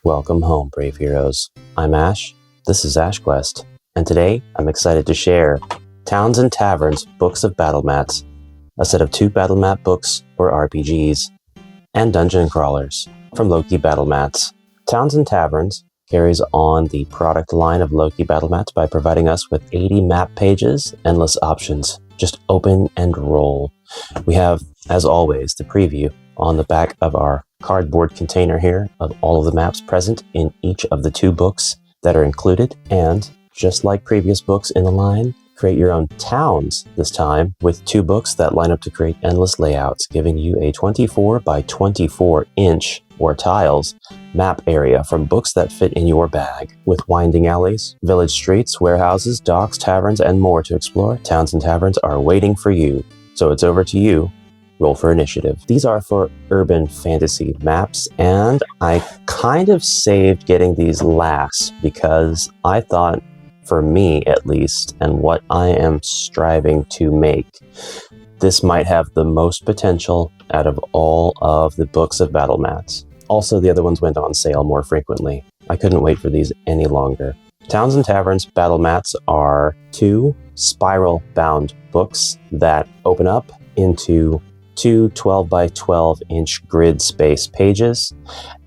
Welcome home, brave heroes. I'm Ash, this is HeroQuest, and today I'm excited to share Towns and Taverns Books of Battlemats, a set of 2 battlemat books or RPGs, and dungeon crawlers from Loke Battlemats. Towns and Taverns carries on the product line of Loke Battlemats by providing us with 80 map pages, endless options. Just open and roll. We have, as always, the preview on the back of our cardboard container here of all of the maps present in each of the 2 books that are included. And just like previous books in the line, create your own towns this time with 2 books that line up to create endless layouts, giving you a 24 by 24 inch or tiles map area from books that fit in your bag. With winding alleys, village streets, warehouses, docks, taverns, and more to explore, Towns and Taverns are waiting for you. So it's over to you. Roll for initiative. These are for urban fantasy maps, and I kind of saved getting these last because I thought, for me at least, and what I am striving to make, this might have the most potential out of all of the books of Battlemats. Also, the other ones went on sale more frequently. I couldn't wait for these any longer. Towns and Taverns Battlemats are 2 spiral-bound books that open up into 2 12 by 12 inch grid space pages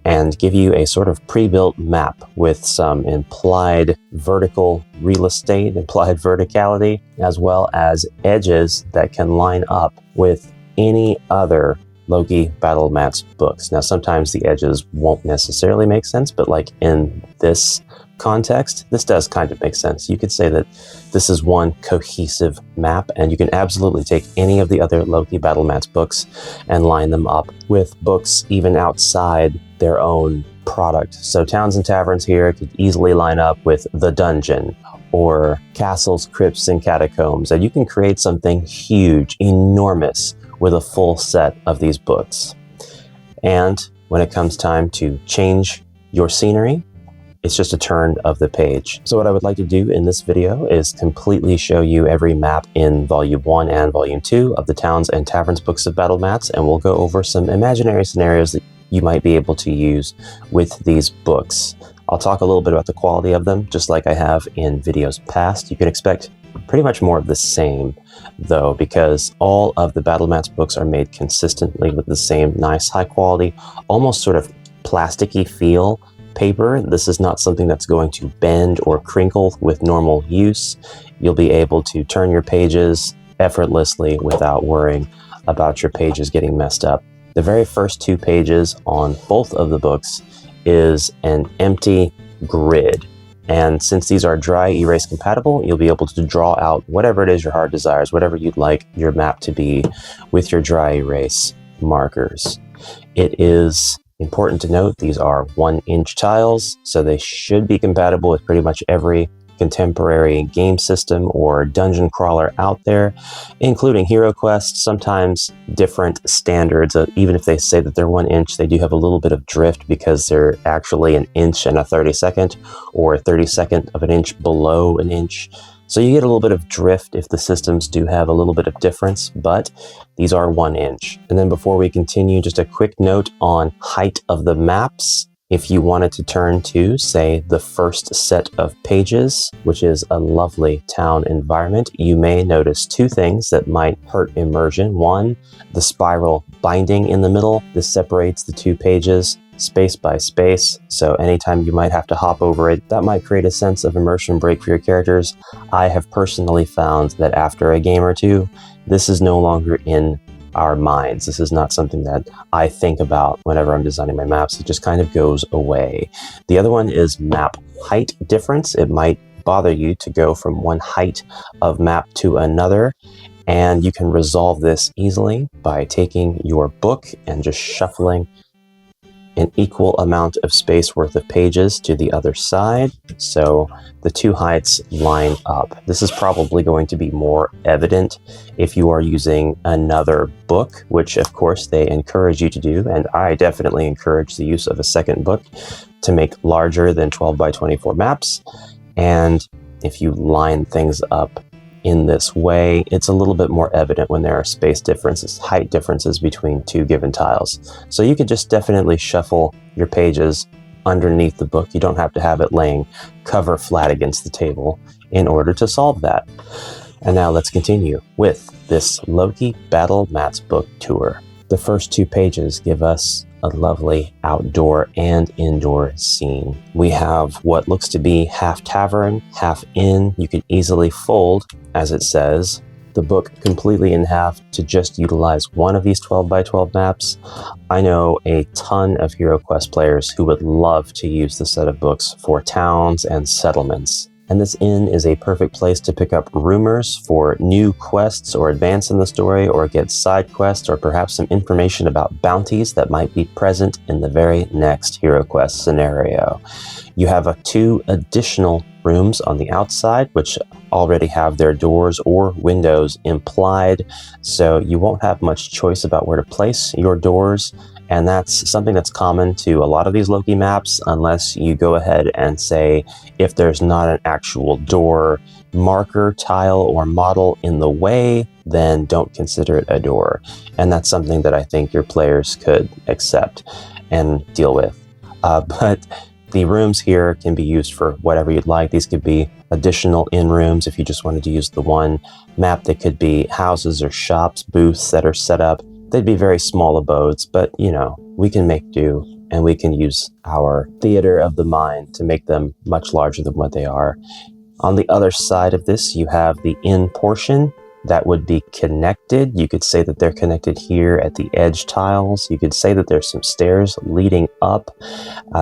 and give you a sort of pre-built map with some implied vertical real estate, implied verticality, as well as edges that can line up with any other Loke Battlemats books. Now, sometimes the edges won't necessarily make sense, but like in this context, this does kind of make sense. You could say that this is one cohesive map, and you can absolutely take any of the other Loke Battlemats books and line them up with books even outside their own product. So Towns and Taverns here could easily line up with The Dungeon or Castles, Crypts, and Catacombs, and you can create something huge, enormous, with a full set of these books. And when it comes time to change your scenery, it's just a turn of the page. So what I would like to do in this video is completely show you every map in Volume 1 and Volume 2 of the Towns and Taverns Books of Battlemats, and we'll go over some imaginary scenarios that you might be able to use with these books. I'll talk a little bit about the quality of them, just like I have in videos past. You can expect pretty much more of the same, though, because all of the Battlemats books are made consistently with the same nice, high quality, almost sort of plasticky feel paper. This is not something that's going to bend or crinkle with normal use. You'll be able to turn your pages effortlessly without worrying about your pages getting messed up. The very first 2 pages on both of the books is an empty grid. And since these are dry erase compatible, you'll be able to draw out whatever it is your heart desires, whatever you'd like your map to be with your dry erase markers. It is important to note these are 1-inch tiles, so they should be compatible with pretty much every contemporary game system or dungeon crawler out there, including HeroQuest. Sometimes different standards, even if they say that they're 1 inch, they do have a little bit of drift because they're actually 1 inch and a 32nd or a 32nd of an inch below 1 inch. So you get a little bit of drift if the systems do have a little bit of difference, but these are 1 inch. And then before we continue, just a quick note on height of the maps. If you wanted to turn to, say, the first set of pages, which is a lovely town environment, you may notice 2 things that might hurt immersion. 1, the spiral binding in the middle. This separates the 2 pages space by space, so anytime you might have to hop over it, that might create a sense of immersion break for your characters. I have personally found that after a game or 2, this is no longer in our minds. This is not something that I think about whenever I'm designing my maps. It just kind of goes away. The other one is map height difference. It might bother you to go from one height of map to another, and you can resolve this easily by taking your book and just shuffling an equal amount of space worth of pages to the other side, so the 2 heights line up. This is probably going to be more evident if you are using another book, which of course they encourage you to do, and I definitely encourage the use of a second book to make larger than 12 by 24 maps. And if you line things up in this way, it's a little bit more evident when there are space differences, height differences between 2 given tiles. So you could just definitely shuffle your pages underneath the book. You don't have to have it laying cover flat against the table in order to solve that. And now let's continue with this Loki Battlemats book tour. The first 2 pages give us a lovely outdoor and indoor scene. We have what looks to be half tavern, half inn. You can easily fold, as it says, the book completely in half to just utilize one of these 12 by 12 maps. I know a ton of HeroQuest players who would love to use this set of books for towns and settlements. And this inn is a perfect place to pick up rumors for new quests or advance in the story, or get side quests, or perhaps some information about bounties that might be present in the very next HeroQuest scenario. You have 2 additional rooms on the outside, which already have their doors or windows implied, so you won't have much choice about where to place your doors. And that's something that's common to a lot of these Loki maps, unless you go ahead and say, if there's not an actual door marker, tile, or model in the way, then don't consider it a door. And that's something that I think your players could accept and deal with. But the rooms here can be used for whatever you'd like. These could be additional inn rooms if you just wanted to use the one map. They could be houses or shops, booths that are set up. They'd be very small abodes, but we can make do, and we can use our theater of the mind to make them much larger than what they are. On the other side of this, you have the inn portion that would be connected. You could say that they're connected here at the edge tiles. You could say that there's some stairs leading up.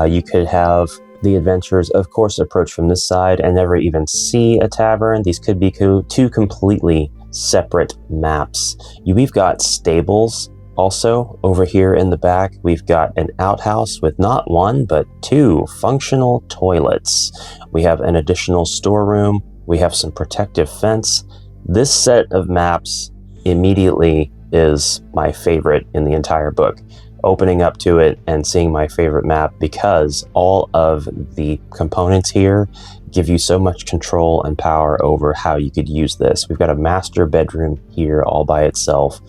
You could have the adventurers, of course, approach from this side and never even see a tavern. These could be 2 completely separate maps. We've got stables also over here in the back. We've got an outhouse with not 1, but 2 functional toilets. We have an additional storeroom. We have some protective fence. This set of maps immediately is my favorite in the entire book. Opening up to it and seeing my favorite map, because all of the components here give you so much control and power over how you could use this. We've got a master bedroom here all by itself.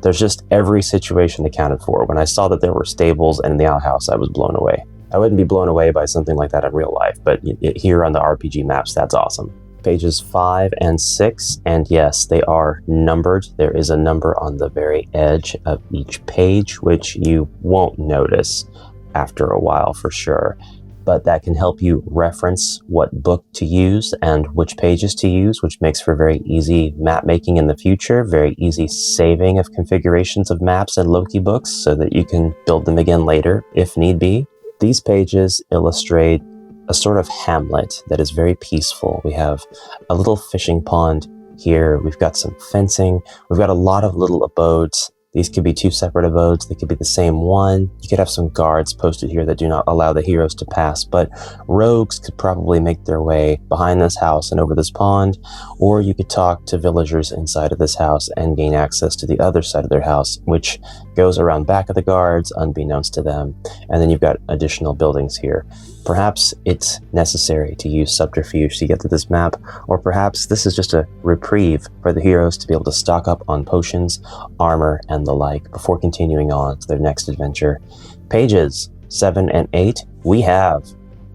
There's just every situation accounted for. When I saw that there were stables and the outhouse, I was blown away. I wouldn't be blown away by something like that in real life, but here on the RPG maps, that's awesome. Pages 5 and 6, and yes, they are numbered. There is a number on the very edge of each page, which you won't notice after a while for sure, but that can help you reference what book to use and which pages to use, which makes for very easy map making in the future, very easy saving of configurations of maps and Loki books so that you can build them again later if need be. These pages illustrate a sort of hamlet that is very peaceful. We have a little fishing pond here. We've got some fencing. We've got a lot of little abodes. These could be 2 separate abodes. They could be the same one. You could have some guards posted here that do not allow the heroes to pass, but rogues could probably make their way behind this house and over this pond, or you could talk to villagers inside of this house and gain access to the other side of their house, which goes around back of the guards unbeknownst to them. And then you've got additional buildings here. Perhaps it's necessary to use subterfuge to get to this map, or perhaps this is just a reprieve for the heroes to be able to stock up on potions, armor, and the like before continuing on to their next adventure. Pages 7 and 8, we have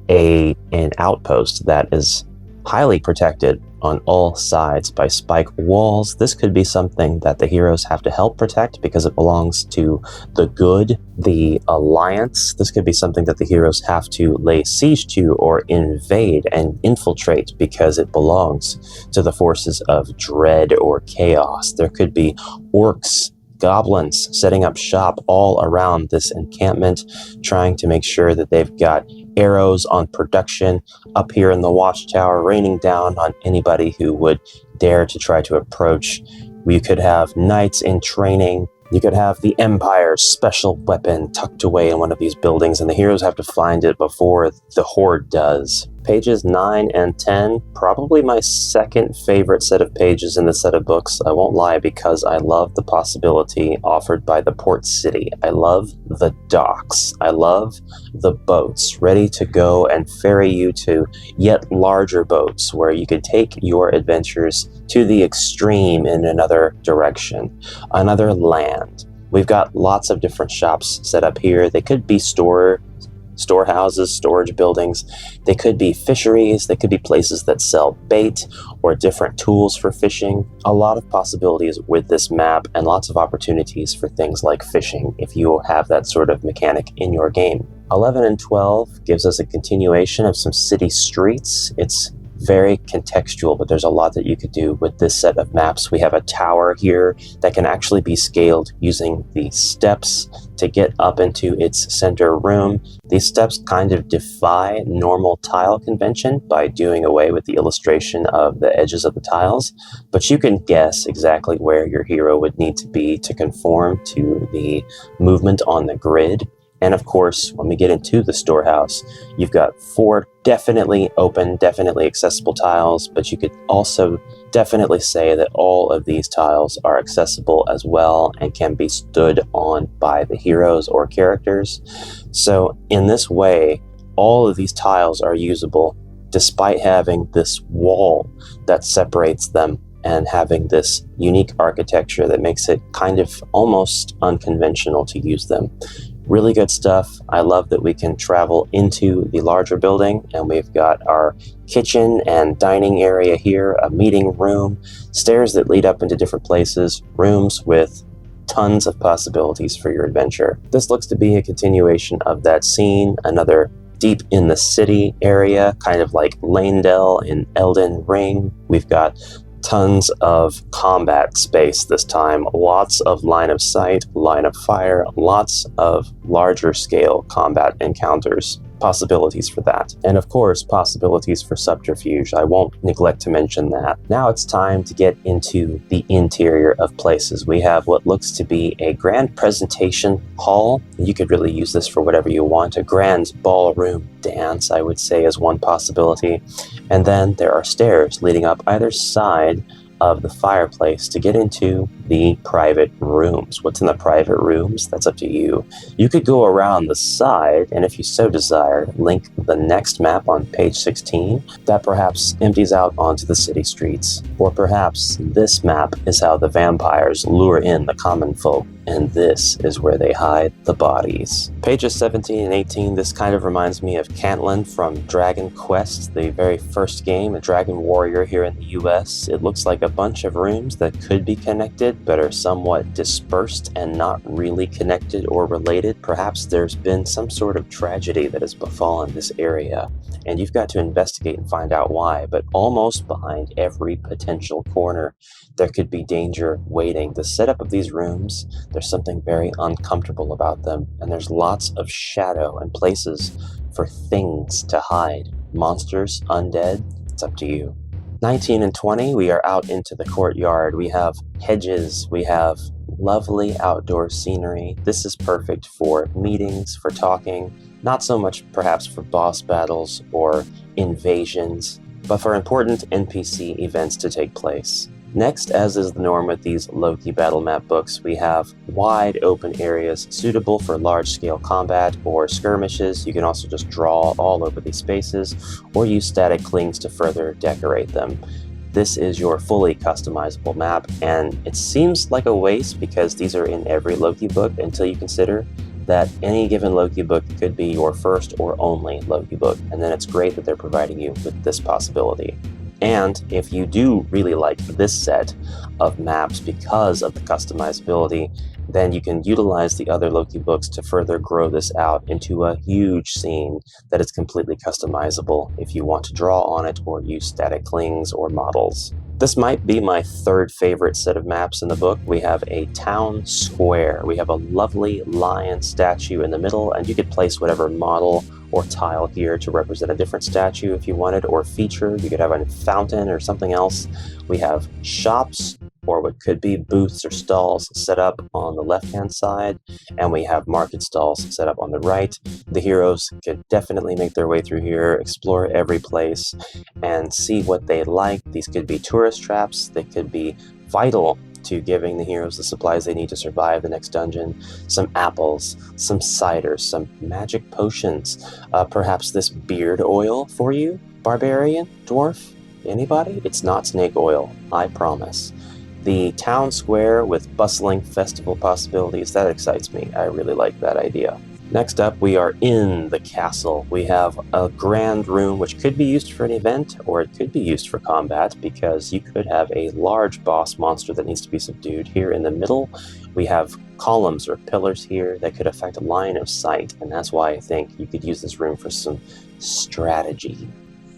an outpost that is highly protected on all sides by spike walls. This could be something that the heroes have to help protect because it belongs to the good, the alliance. This could be something that the heroes have to lay siege to or invade and infiltrate because it belongs to the forces of dread or chaos. There could be orcs, goblins setting up shop all around this encampment, trying to make sure that they've got arrows on production up here in the watchtower, raining down on anybody who would dare to try to approach. We could have knights in training. You could have the Empire's special weapon tucked away in one of these buildings, and the heroes have to find it before the Horde does. Pages 9 and 10, probably my second favorite set of pages in the set of books. I won't lie, because I love the possibility offered by the port city. I love the docks. I love the boats ready to go and ferry you to yet larger boats where you could take your adventures to the extreme in another direction, another land. We've got lots of different shops set up here. They could be store storehouses, storage buildings. They could be fisheries. They could be places that sell bait or different tools for fishing. A lot of possibilities with this map and lots of opportunities for things like fishing if you have that sort of mechanic in your game. 11 and 12 gives us a continuation of some city streets. It's very contextual, but there's a lot that you could do with this set of maps. We have a tower here that can actually be scaled using the steps to get up into its center room. These steps kind of defy normal tile convention by doing away with the illustration of the edges of the tiles, but you can guess exactly where your hero would need to be to conform to the movement on the grid. And of course, when we get into the storehouse, you've got 4 definitely open, definitely accessible tiles, but you could also definitely say that all of these tiles are accessible as well and can be stood on by the heroes or characters. So in this way, all of these tiles are usable despite having this wall that separates them and having this unique architecture that makes it kind of almost unconventional to use them. Really good stuff. I love that we can travel into the larger building, and we've got our kitchen and dining area here, a meeting room, stairs that lead up into different places, rooms with tons of possibilities for your adventure. This looks to be a continuation of that scene, another deep in the city area, kind of like Lanedell in Elden Ring. We've got tons of combat space this time, lots of line of sight, line of fire, lots of larger scale combat encounters, possibilities for that. And of course, possibilities for subterfuge. I won't neglect to mention that. Now it's time to get into the interior of places. We have what looks to be a grand presentation hall. You could really use this for whatever you want. A grand ballroom dance, I would say, is one possibility. And then there are stairs leading up either side of the fireplace to get into the private rooms. What's in the private rooms? That's up to you. You could go around the side, and if you so desire, link the next map on page 16 that perhaps empties out onto the city streets. Or perhaps this map is how the vampires lure in the common folk, and this is where they hide the bodies. Pages 17 and 18, this kind of reminds me of Cantland from Dragon Quest, the very first game, a Dragon Warrior here in the US. It looks like a bunch of rooms that could be connected, but are somewhat dispersed and not really connected or related. Perhaps there's been some sort of tragedy that has befallen this area, and you've got to investigate and find out why, but almost behind every potential corner, there could be danger waiting. The setup of these rooms, there's something very uncomfortable about them, and there's lots of shadow and places for things to hide. Monsters, undead, it's up to you. 19 and 20, we are out into the courtyard. We have hedges, we have lovely outdoor scenery. This is perfect for meetings, for talking, not so much perhaps for boss battles or invasions, but for important NPC events to take place. Next, as is the norm with these Loki battle map books, we have wide open areas suitable for large-scale combat or skirmishes. You can also just draw all over these spaces or use static clings to further decorate them. This is your fully customizable map, and it seems like a waste because these are in every Loki book until you consider that any given Loki book could be your first or only Loki book, and then it's great that they're providing you with this possibility. And if you do really like this set of maps because of the customizability, then you can utilize the other Loki books to further grow this out into a huge scene that is completely customizable if you want to draw on it or use static clings or models. This might be my third favorite set of maps in the book. We have a town square. We have a lovely lion statue in the middle, and you could place whatever model or tile here to represent a different statue if you wanted, or feature. You could have a fountain or something else. We have shops, or what could be booths or stalls set up on the left-hand side, and we have market stalls set up on the right. The heroes could definitely make their way through here, explore every place, and see what they like. These could be tourist traps. They could be vital to giving the heroes the supplies they need to survive the next dungeon. Some apples, some cider, some magic potions, perhaps this beard oil for you, barbarian, dwarf, anybody? It's not snake oil, I promise. The town square with bustling festival possibilities, that excites me. I really like that idea. Next up, we are in the castle. We have a grand room which could be used for an event, or it could be used for combat, because you could have a large boss monster that needs to be subdued. Here in the middle, we have columns or pillars here that could affect line of sight, and that's why I think you could use this room for some strategy.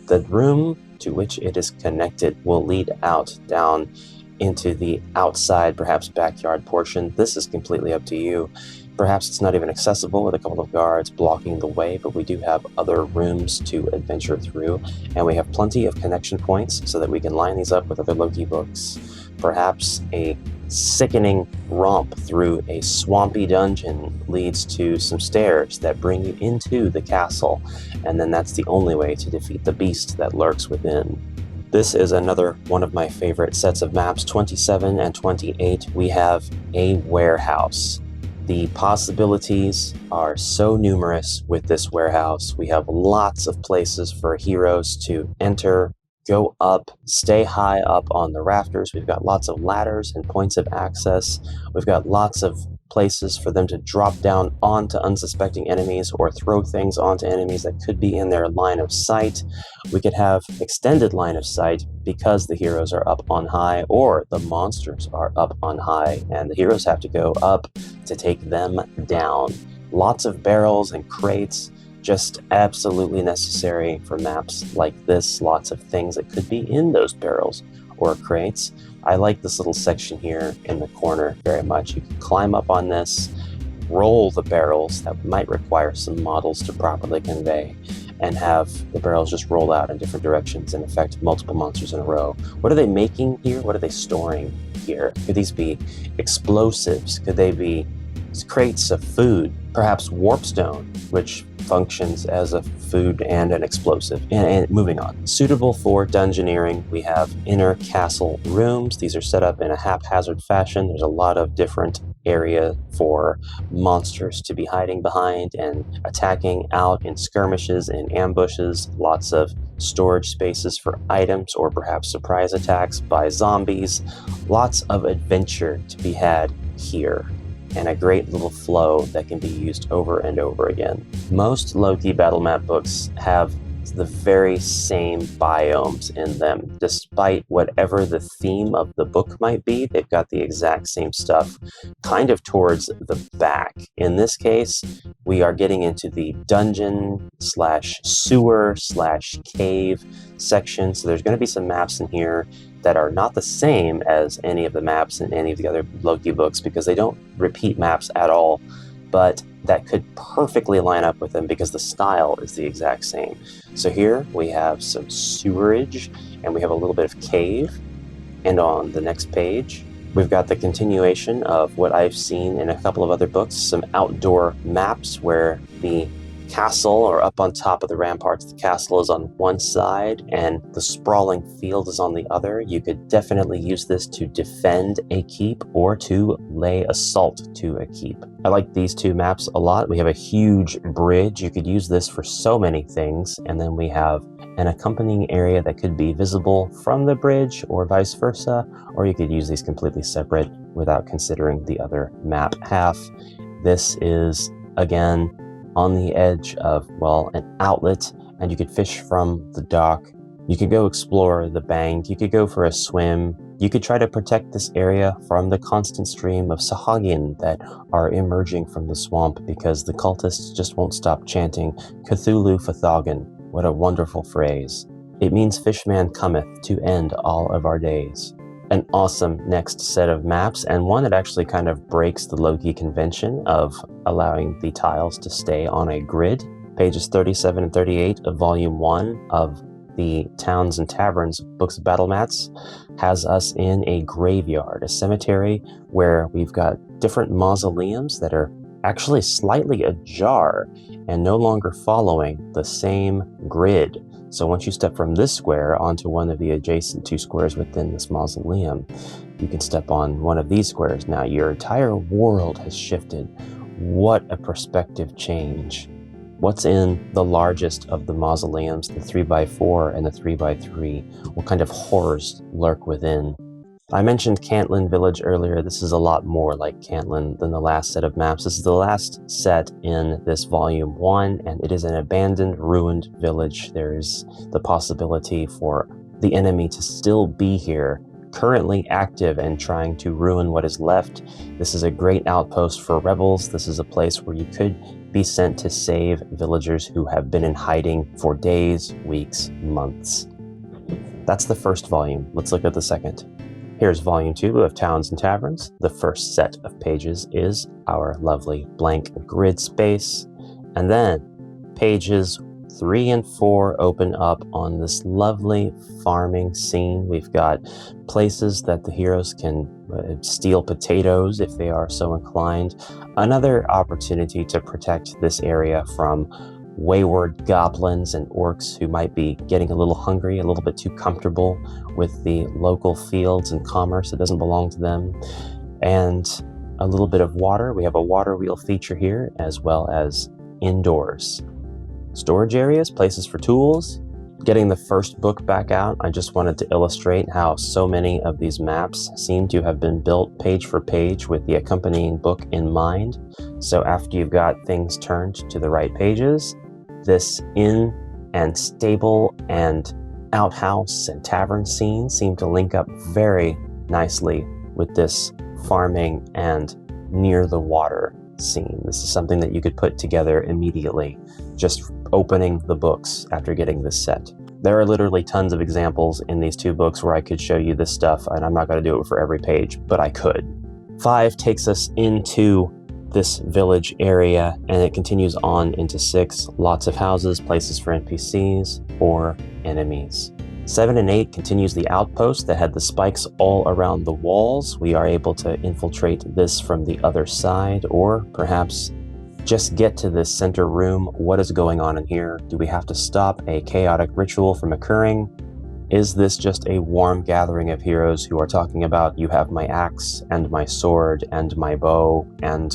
The room to which it is connected will lead out down into the outside, perhaps backyard portion. This is completely up to you. Perhaps it's not even accessible with a couple of guards blocking the way, but we do have other rooms to adventure through, and we have plenty of connection points so that we can line these up with other Loki books. Perhaps a sickening romp through a swampy dungeon leads to some stairs that bring you into the castle, and then that's the only way to defeat the beast that lurks within. This is another one of my favorite sets of maps, 27 and 28. We have a warehouse. The possibilities are so numerous with this warehouse. We have lots of places for heroes to enter, go up, stay high up on the rafters. We've got lots of ladders and points of access. We've got lots of places for them to drop down onto unsuspecting enemies or throw things onto enemies that could be in their line of sight. We could have extended line of sight because the heroes are up on high, or the monsters are up on high and the heroes have to go up to take them down. Lots of barrels and crates, just absolutely necessary for maps like this. Lots of things that could be in those barrels or crates. I like this little section here in the corner very much. You can climb up on this, roll the barrels that might require some models to properly convey, and have the barrels just roll out in different directions and affect multiple monsters in a row. What are they making here? What are they storing here? Could these be explosives? Could they be crates of food? Perhaps warpstone, which functions as a food and an explosive. And moving on. Suitable for dungeoneering, we have inner castle rooms. These are set up in a haphazard fashion. There's a lot of different area for monsters to be hiding behind and attacking out in skirmishes and ambushes. Lots of storage spaces for items or perhaps surprise attacks by zombies. Lots of adventure to be had here, and a great little flow that can be used over and over again. Most Loki battle map books have the very same biomes in them. Despite whatever the theme of the book might be, they've got the exact same stuff kind of towards the back. In this case, we are getting into the dungeon slash sewer slash cave section, so there's going to be some maps in here that are not the same as any of the maps in any of the other Loki books because they don't repeat maps at all, but that could perfectly line up with them because the style is the exact same. So here we have some sewerage and we have a little bit of cave, and on the next page we've got the continuation of what I've seen in a couple of other books, some outdoor maps where the castle, or up on top of the ramparts, the castle is on one side and the sprawling field is on the other. You could definitely use this to defend a keep or to lay assault to a keep. I like these two maps a lot. We have a huge bridge. You could use this for so many things. And then we have an accompanying area that could be visible from the bridge or vice versa, or you could use these completely separate without considering the other map half. This is, again, on the edge of, well, an outlet, and you could fish from the dock. You could go explore the bank. You could go for a swim. You could try to protect this area from the constant stream of Sahagin that are emerging from the swamp because the cultists just won't stop chanting Cthulhu Fathagan. What a wonderful phrase. It means Fishman cometh to end all of our days. An awesome next set of maps, and one that actually kind of breaks the Loki convention of allowing the tiles to stay on a grid. Pages 37 and 38 of Volume 1 of the Towns and Taverns Books of Battlemats has us in a graveyard, a cemetery where we've got different mausoleums that are actually slightly ajar and no longer following the same grid. So once you step from this square onto one of the adjacent two squares within this mausoleum, you can step on one of these squares. Now your entire world has shifted. What a perspective change. What's in the largest of the mausoleums, the 3x4 and the 3x3? What kind of horrors lurk within? I mentioned Cantlin Village earlier. This is a lot more like Cantlin than the last set of maps. This is the last set in this volume 1, and it is an abandoned, ruined village. There's the possibility for the enemy to still be here, currently active and trying to ruin what is left. This is a great outpost for rebels. This is a place where you could be sent to save villagers who have been in hiding for days, weeks, months. That's the first volume. Let's look at the second. Here's volume 2 of Towns and Taverns. The first set of pages is our lovely blank grid space. And then pages 3 and 4 open up on this lovely farming scene. We've got places that the heroes can steal potatoes if they are so inclined. Another opportunity to protect this area from wayward goblins and orcs who might be getting a little hungry, a little bit too comfortable with the local fields and commerce that doesn't belong to them. And a little bit of water. We have a water wheel feature here, as well as indoors. Storage areas, places for tools. Getting the first book back out, I just wanted to illustrate how so many of these maps seem to have been built page for page with the accompanying book in mind. So after you've got things turned to the right pages, this inn and stable and outhouse and tavern scene seem to link up very nicely with this farming and near the water scene. This is something that you could put together immediately, just opening the books after getting this set. There are literally tons of examples in these 2 books where I could show you this stuff, and I'm not going to do it for every page, but I could. 5 takes us into this village area, and it continues on into 6. Lots of houses, places for NPCs or enemies. 7 and 8 continues the outpost that had the spikes all around the walls. We are able to infiltrate this from the other side, or perhaps just get to this center room. What is going on in here? Do we have to stop a chaotic ritual from occurring? Is this just a warm gathering of heroes who are talking about, you have my axe and my sword and my bow and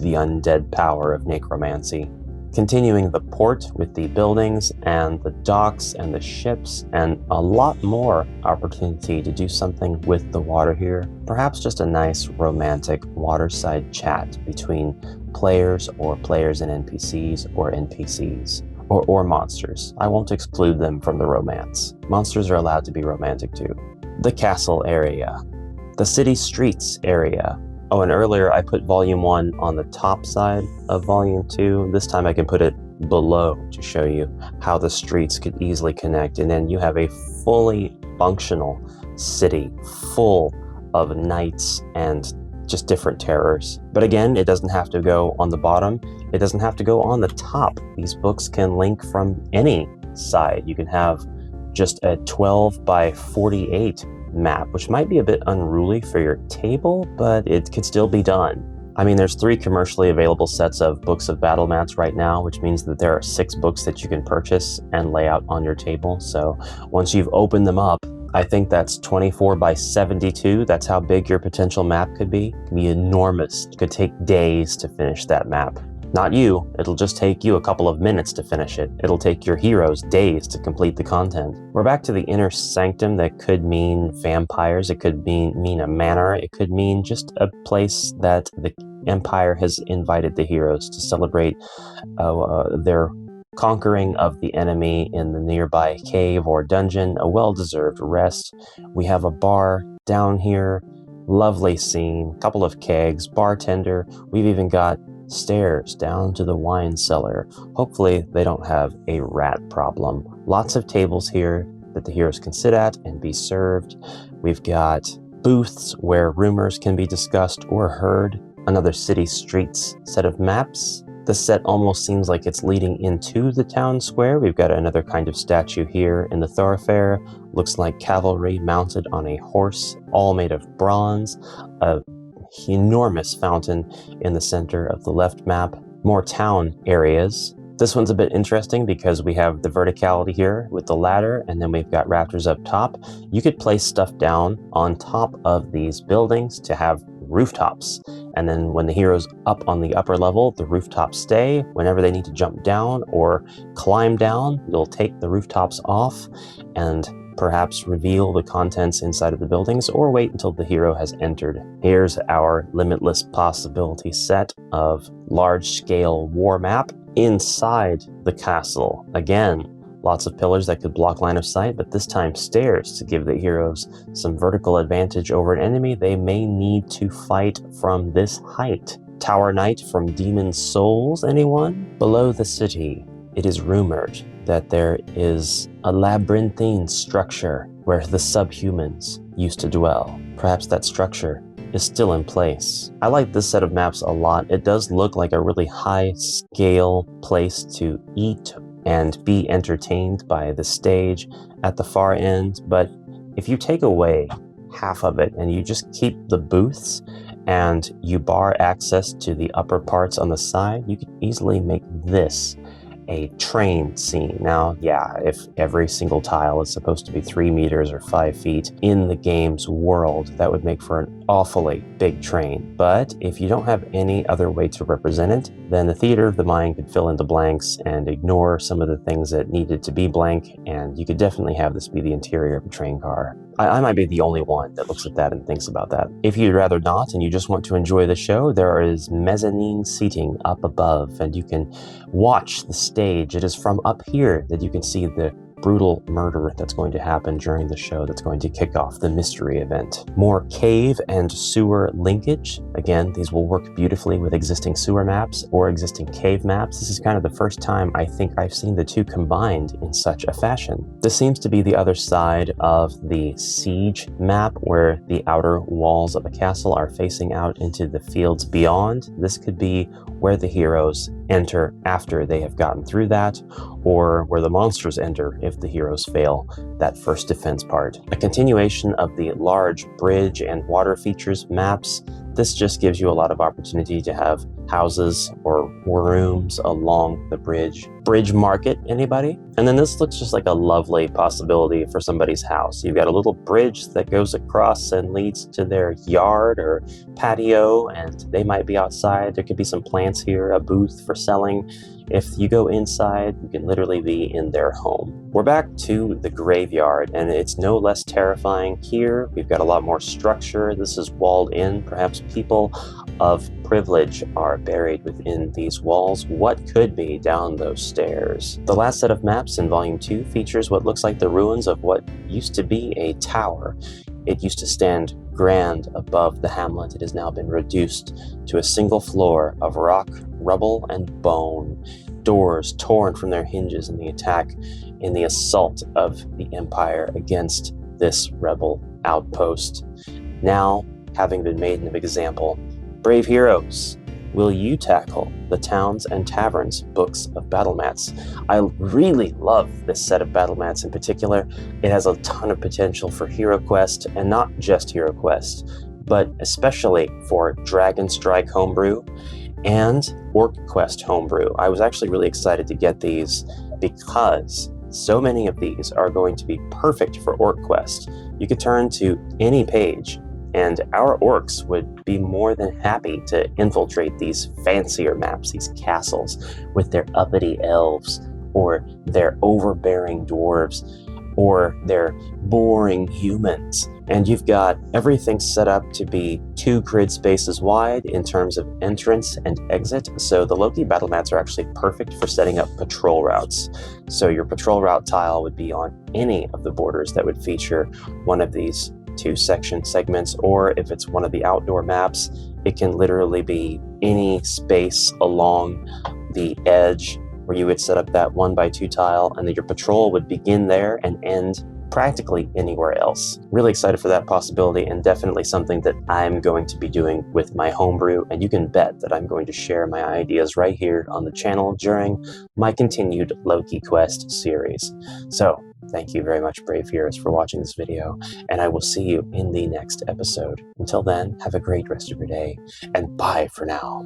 the undead power of necromancy? Continuing the port with the buildings and the docks and the ships, and a lot more opportunity to do something with the water here. Perhaps just a nice romantic waterside chat between players or players and NPCs or NPCs. Or monsters. I won't exclude them from the romance. Monsters are allowed to be romantic too. The castle area. The city streets area. Oh, and earlier I put volume 1 on the top side of volume 2. This time I can put it below to show you how the streets could easily connect. And then you have a fully functional city full of knights and just different terrors. But again, it doesn't have to go on the bottom. It doesn't have to go on the top. These books can link from any side. You can have just a 12 by 48 map, which might be a bit unruly for your table, but it could still be done. I mean, there's 3 commercially available sets of books of battlemats right now, which means that there are 6 books that you can purchase and lay out on your table. So once you've opened them up, I think that's 24 by 72. That's how big your potential map could be. It can be enormous. It could take days to finish that map. Not you, it'll just take you a couple of minutes to finish it. It'll take your heroes days to complete the content. We're back to the inner sanctum. That could mean vampires, it could mean a manor, it could mean just a place that the Empire has invited the heroes to celebrate their conquering of the enemy in the nearby cave or dungeon, a well-deserved rest. We have a bar down here, lovely scene, couple of kegs, bartender. We've even got stairs down to the wine cellar. Hopefully they don't have a rat problem. Lots of tables here that the heroes can sit at and be served. We've got booths where rumors can be discussed or heard. Another city streets set of maps. The set almost seems like it's leading into the town square. We've got another kind of statue here in the thoroughfare. Looks like cavalry mounted on a horse, all made of bronze. A enormous fountain in the center of the left map. More town areas. This one's a bit interesting because we have the verticality here with the ladder, and then we've got rafters up top. You could place stuff down on top of these buildings to have rooftops. And then when the heroes up on the upper level, the rooftops stay. Whenever they need to jump down or climb down, you'll take the rooftops off and perhaps reveal the contents inside of the buildings, or wait until the hero has entered. Here's our limitless possibility set of large-scale war map inside the castle. Again, lots of pillars that could block line of sight, but this time stairs to give the heroes some vertical advantage over an enemy they may need to fight from this height. Tower Knight from Demon Souls, anyone? Below the city, it is rumored that there is a labyrinthine structure where the subhumans used to dwell. Perhaps that structure is still in place. I like this set of maps a lot. It does look like a really high-scale place to eat and be entertained by the stage at the far end, but if you take away half of it and you just keep the booths and you bar access to the upper parts on the side, you could easily make this a train scene. Now, yeah, if every single tile is supposed to be 3 meters or 5 feet in the game's world, that would make for an awfully big train. But if you don't have any other way to represent it, then the theater of the mind could fill in the blanks and ignore some of the things that needed to be blank, and you could definitely have this be the interior of a train car. I might be the only one that looks at that and thinks about that. If you'd rather not and you just want to enjoy the show, there is mezzanine seating up above, and you can watch the stage. It is from up here that you can see the brutal murder that's going to happen during the show that's going to kick off the mystery event. More cave and sewer linkage. Again, these will work beautifully with existing sewer maps or existing cave maps. This is kind of the first time I think I've seen the two combined in such a fashion. This seems to be the other side of the siege map, where the outer walls of a castle are facing out into the fields beyond. This could be where the heroes enter after they have gotten through that, or where the monsters enter if the heroes fail that first defense part. A continuation of the large bridge and water features maps. This just gives you a lot of opportunity to have houses or rooms along the bridge. Bridge market, anybody? And then this looks just like a lovely possibility for somebody's house. You've got a little bridge that goes across and leads to their yard or patio, and they might be outside. There could be some plants here, a booth for selling. If you go inside, you can literally be in their home. We're back to the graveyard, and it's no less terrifying here. We've got a lot more structure. This is walled in. Perhaps people of privilege are buried within these walls. What could be down those stairs? The last set of maps in Volume 2 features what looks like the ruins of what used to be a tower. It used to stand grand above the hamlet. It has now been reduced to a single floor of rock, rubble, and bone. Doors torn from their hinges in the attack, in the assault of the Empire against this rebel outpost. Now, having been made an example, brave heroes, will you tackle the Towns and Taverns books of battlemats? I really love this set of battlemats in particular. It has a ton of potential for HeroQuest, and not just HeroQuest, but especially for Dragon Strike homebrew and OrcQuest homebrew. I was actually really excited to get these because so many of these are going to be perfect for OrcQuest. You could turn to any page and our orcs would be more than happy to infiltrate these fancier maps, these castles, with their uppity elves, or their overbearing dwarves, or their boring humans. And you've got everything set up to be 2 grid spaces wide in terms of entrance and exit. So the Loki battle mats are actually perfect for setting up patrol routes. So your patrol route tile would be on any of the borders that would feature one of these 2 section segments, or if it's one of the outdoor maps, it can literally be any space along the edge where you would set up that 1x2 tile, and then your patrol would begin there and end practically anywhere else. Really excited for that possibility, and definitely something that I'm going to be doing with my homebrew, and you can bet that I'm going to share my ideas right here on the channel during my continued Loki Quest series. So thank you very much, brave heroes, for watching this video, and I will see you in the next episode. Until then, have a great rest of your day, and bye for now.